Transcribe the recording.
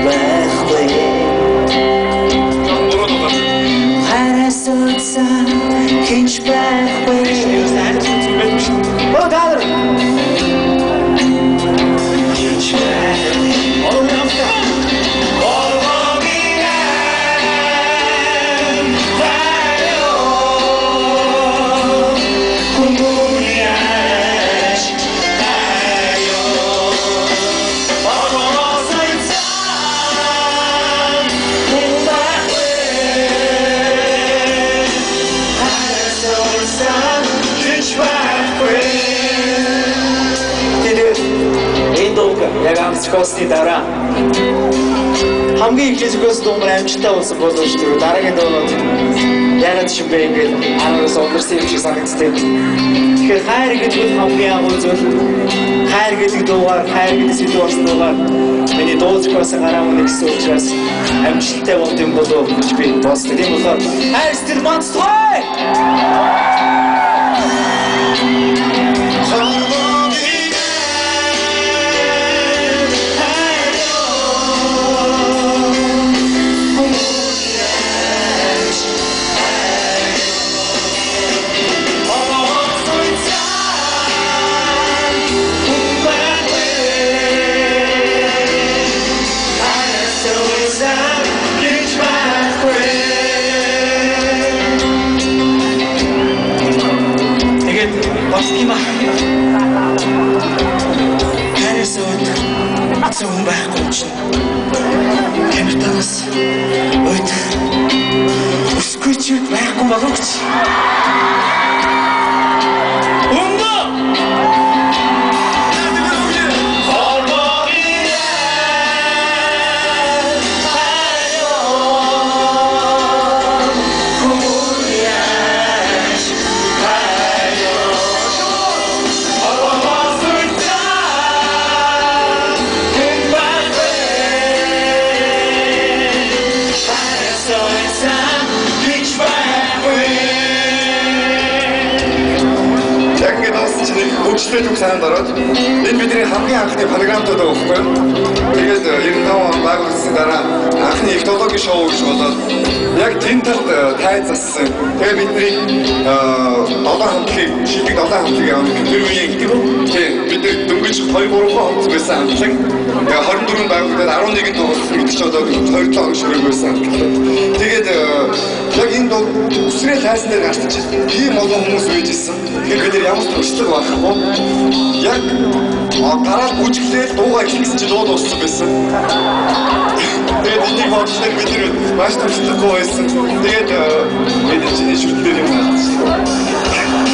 байхгүй харасуудсан хинч байхгүй Богдаар хинч яг амцгосны дараа хамгийн их зүгээс дуумар амжилттай болсон болов шүү дээ. Дараагийн дуунууд ягаад ч юм бэ ингээд араас олдорсон юм шиг санагддаг. Тэгэхээр хайр гэдэг нь хамгийн агуу зүйл. Хайр гэдэг дуугаар, хайр гэдэг сэдв болсон дуугаар миний дуу зүгээс гараа мөн гэсэн учраас амжилттай болд юм болов гэж би бодсон. Тийм болохоор хайр сэтгэл монцтой. Баскима Харисод зүүн байхгүй чинь Хэмтэнс өд Үсгүйч байхгүй боловч Хүчтэй үг сайн дороод энэ бидний хамгийн анхны програмтууд өгөхгүй. Тэгээд 95 он байгуулсан дараа анхны экологи шоу гэж болоод яг тэн талд тайзсан. Тэгээд бидний 7 хамтлагийг шилдэг 7 хамтлагийг явуулсан. Тэр үеийн гэдэг үү? Тийм. Бид дөнгөж 2-3 хоног байсан хамтлаг. Яг 24 байгууллагад 11 дууссан гэдэг ч одоо 2-7 хоног ширэг байсан. Тэгээд яг энэ дуу үсрээ тайзан дээр гарч ийм олон хүмүүс үйж ирсэн. Тэгэхээр бид ямар ч туршлага байхгүй. Яг гараад бүжиглээд дуугаа хийсэн чинь дуу дууссан байсан. Тэгээд энийг бодлоо бид маш туршлагагүй байсан. Тэгээд бид чиний шүтлэр юм байна.